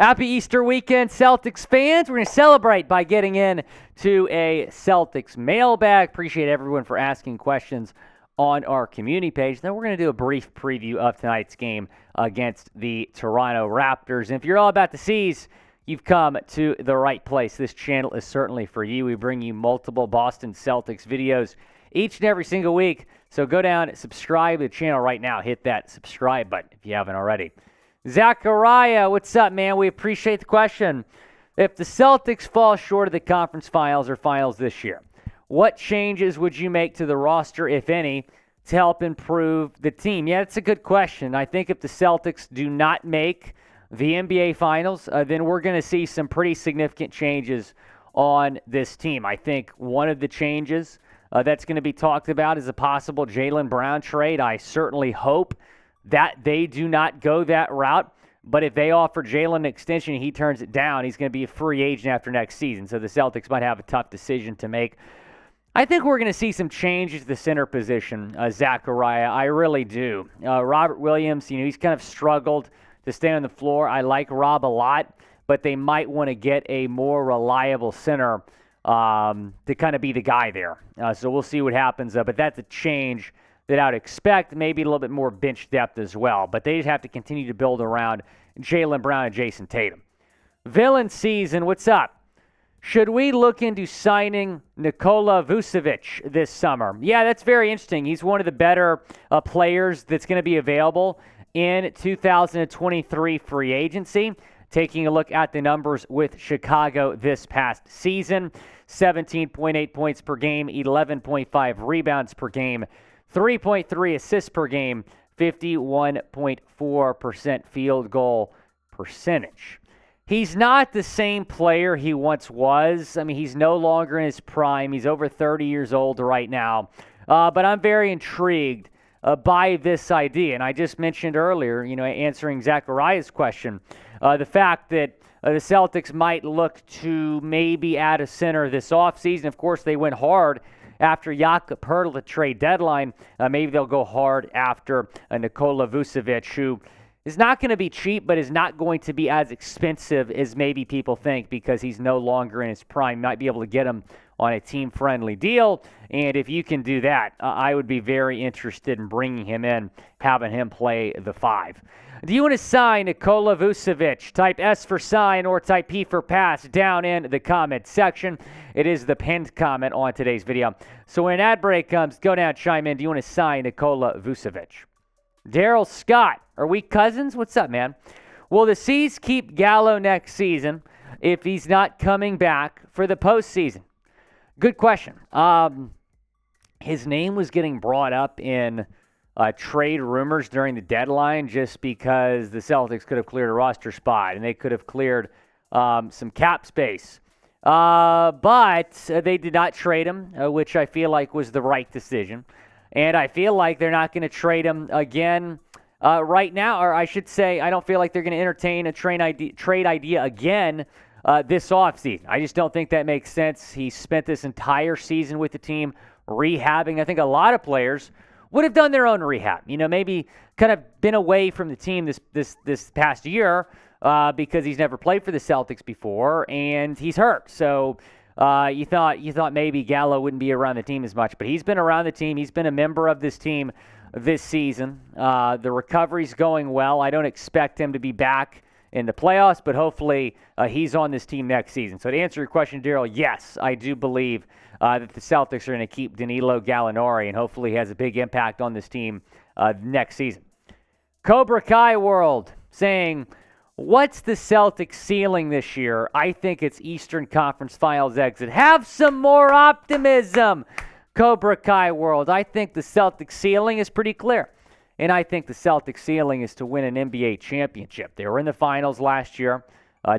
Happy Easter weekend, Celtics fans. We're going to celebrate by getting in to a Celtics mailbag. Appreciate everyone for asking questions on our community page. Then we're going to do a brief preview of tonight's game against the Toronto Raptors. And if you're all about the C's, you've come to the right place. This channel is certainly for you. We bring you multiple Boston Celtics videos each and every single week. So go down, subscribe to the channel right now. Hit that subscribe button if you haven't already. Zachariah, what's up, man? We appreciate the question. If the Celtics fall short of the conference finals or finals this year, what changes would you make to the roster, if any, to help improve the team? Yeah, that's a good question. I think if the Celtics do not make the NBA Finals, then we're going to see some pretty significant changes on this team. I think one of the changes that's going to be talked about is a possible Jaylen Brown trade. I certainly hope that they do not go that route. But if they offer Jaylen an extension and he turns it down, he's going to be a free agent after next season. So the Celtics might have a tough decision to make. I think we're going to see some changes to the center position, Zachariah. I really do. Robert Williams, he's kind of struggled to stay on the floor. I like Rob a lot, but they might want to get a more reliable center to kind of be the guy there. So we'll see what happens. But that's a change that I would expect, maybe a little bit more bench depth as well. But they just have to continue to build around Jaylen Brown and Jason Tatum. Villain season, what's up? Should we look into signing Nikola Vucevic this summer? Yeah, that's very interesting. He's one of the better players that's going to be available in 2023 free agency. Taking a look at the numbers with Chicago this past season, 17.8 points per game, 11.5 rebounds per game, 3.3 assists per game, 51.4% field goal percentage. He's not the same player he once was. I mean, he's no longer in his prime. He's over 30 years old right now. But I'm very intrigued by this idea. And I just mentioned earlier, answering Zachariah's question, the fact that the Celtics might look to maybe add a center this offseason. Of course, they went hard after Jakob Poeltl the trade deadline. Maybe they'll go hard after Nikola Vucevic, who is not going to be cheap, but is not going to be as expensive as maybe people think because he's no longer in his prime. You might be able to get him on a team-friendly deal, and if you can do that, I would be very interested in bringing him in, having him play the 5. Do you want to sign Nikola Vucevic? Type S for sign or type P for pass down in the comment section. It is the pinned comment on today's video. So when an ad break comes, go down, chime in. Do you want to sign Nikola Vucevic? Daryl Scott, are we cousins? What's up, man? Will the C's keep Gallo next season if he's not coming back for the postseason? Good question. His name was getting brought up in trade rumors during the deadline just because the Celtics could have cleared a roster spot and they could have cleared some cap space. But they did not trade him, which I feel like was the right decision. And I feel like they're not going to trade him again right now. Or I should say, I don't feel like they're going to entertain a trade idea again this offseason. I just don't think that makes sense. He spent this entire season with the team rehabbing. I think a lot of players would have done their own rehab. Maybe kind of been away from the team this past year because he's never played for the Celtics before and he's hurt. So you thought maybe Gallo wouldn't be around the team as much, but he's been around the team. He's been a member of this team this season. The recovery's going well. I don't expect him to be back in the playoffs, but hopefully he's on this team next season. So to answer your question, Daryl, yes, I do believe that the Celtics are going to keep Danilo Gallinari, and hopefully he has a big impact on this team next season. Cobra Kai World saying, what's the Celtics ceiling this year? I think it's Eastern Conference Finals exit. Have some more optimism, Cobra Kai World. I think the Celtics ceiling is pretty clear. And I think the Celtics ceiling is to win an NBA championship. They were in the finals last year,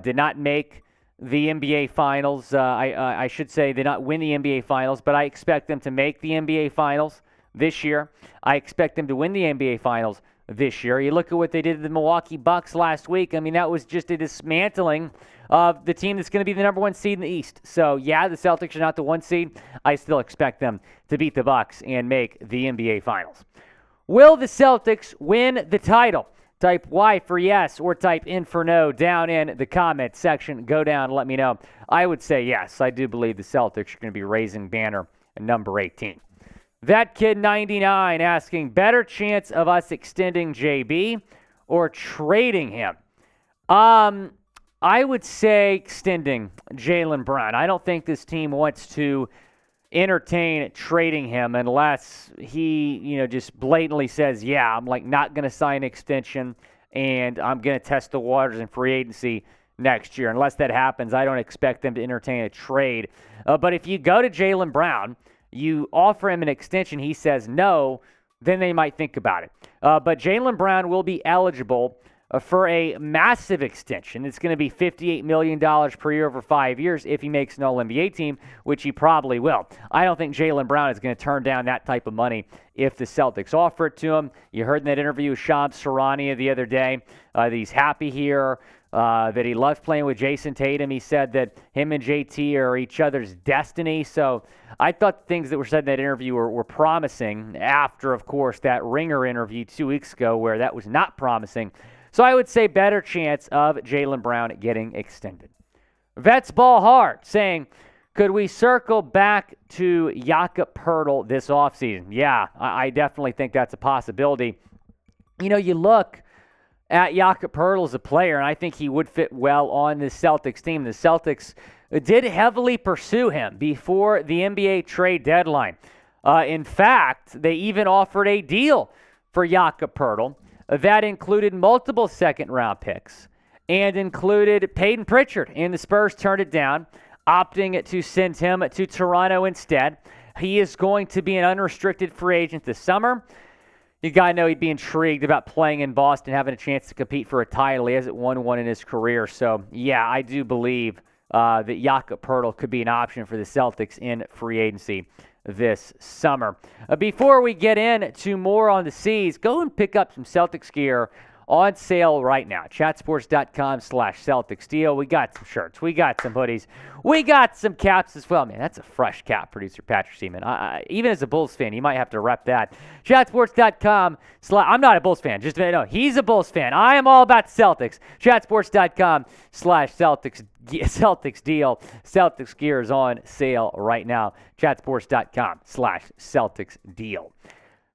did not make the NBA Finals. I should say did not win the NBA Finals, but I expect them to make the NBA Finals this year. I expect them to win the NBA Finals this year. You look at what they did to the Milwaukee Bucks last week. I mean, that was just a dismantling of the team that's going to be the number 1 seed in the East. So, yeah, the Celtics are not the 1 seed. I still expect them to beat the Bucks and make the NBA Finals. Will the Celtics win the title? Type Y for yes or type in for no down in the comment section. Go down and let me know. I would say yes. I do believe the Celtics are going to be raising banner at number 18. That Kid 99 asking, better chance of us extending JB or trading him? I would say extending Jaylen Brown. I don't think this team wants to entertain trading him unless he, just blatantly says, yeah, I'm not going to sign an extension and I'm going to test the waters in free agency next year. Unless that happens, I don't expect them to entertain a trade. But if you go to Jaylen Brown, you offer him an extension, he says no, then they might think about it. But Jaylen Brown will be eligible for a massive extension. It's going to be $58 million per year over 5 years if he makes an All-NBA team, which he probably will. I don't think Jaylen Brown is going to turn down that type of money if the Celtics offer it to him. You heard in that interview with Shams Charania the other day that he's happy here, that he loves playing with Jason Tatum. He said that him and JT are each other's destiny. So I thought the things that were said in that interview were promising after, of course, that Ringer interview 2 weeks ago where that was not promising. So I would say better chance of Jaylen Brown getting extended. Vets Ball Hard saying, could we circle back to Jakob Poeltl this offseason? Yeah, I definitely think that's a possibility. You look at Jakob Poeltl as a player, and I think he would fit well on the Celtics team. The Celtics did heavily pursue him before the NBA trade deadline. In fact, they even offered a deal for Jakob Poeltl that included multiple second-round picks and included Peyton Pritchard, and the Spurs turned it down, opting to send him to Toronto instead. He is going to be an unrestricted free agent this summer. You got to know he'd be intrigued about playing in Boston, having a chance to compete for a title. He hasn't won one in his career. So, yeah, I do believe that Jakob Poeltl could be an option for the Celtics in free agency this summer. Before we get into more on the C's, go and pick up some Celtics gear on sale right now. Chatsports.com/Celtics deal. We got some shirts. We got some hoodies. We got some caps as well. Man, that's a fresh cap, producer Patrick Seaman. Even as a Bulls fan, you might have to rep that. Chatsports.com. I'm not a Bulls fan. Just no, he's a Bulls fan. I am all about the Celtics. Chatsports.com/Celtics deal. Celtics gear is on sale right now. Chatsports.com/Celtics deal.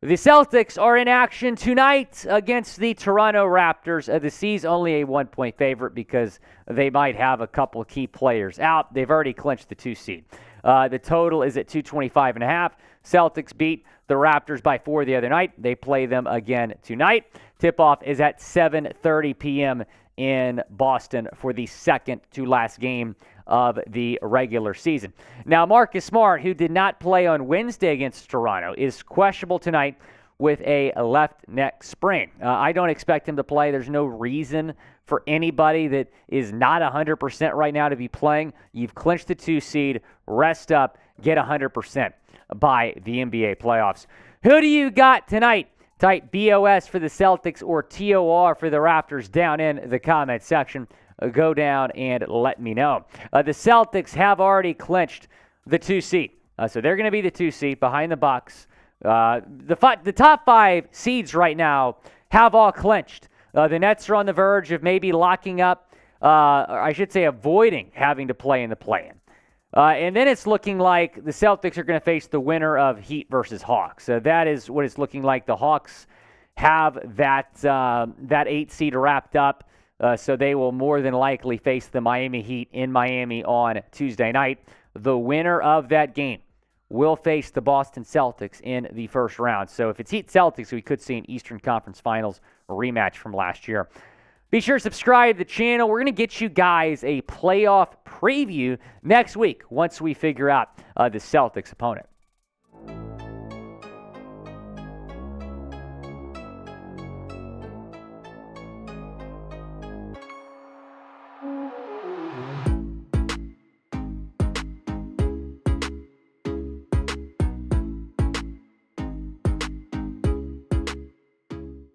The Celtics are in action tonight against the Toronto Raptors. The C's only a 1-point favorite because they might have a couple of key players out. They've already clinched the 2 seed. The total is at 225.5. Celtics beat the Raptors by 4 the other night. They play them again tonight. Tip-off is at 7:30 p.m. in Boston for the second to last game of the regular season. Now, Marcus Smart, who did not play on Wednesday against Toronto, is questionable tonight with a left neck sprain. I don't expect him to play. There's no reason for anybody that is not 100% right now to be playing. You've clinched the 2 seed. Rest up. Get 100% by the NBA playoffs. Who do you got tonight? Type BOS for the Celtics or TOR for the Raptors down in the comment section. Go down and let me know. The Celtics have already clinched the 2 seed. So they're going to be the 2 seed behind the Bucks. The top 5 seeds right now have all clinched. The Nets are on the verge of maybe locking up, or I should say avoiding having to play in the play-in. And then it's looking like the Celtics are going to face the winner of Heat versus Hawks. So that is what it's looking like. The Hawks have that 8 seed wrapped up. So they will more than likely face the Miami Heat in Miami on Tuesday night. The winner of that game will face the Boston Celtics in the first round. So if it's Heat Celtics, we could see an Eastern Conference Finals rematch from last year. Be sure to subscribe to the channel. We're going to get you guys a playoff preview next week once we figure out the Celtics opponent.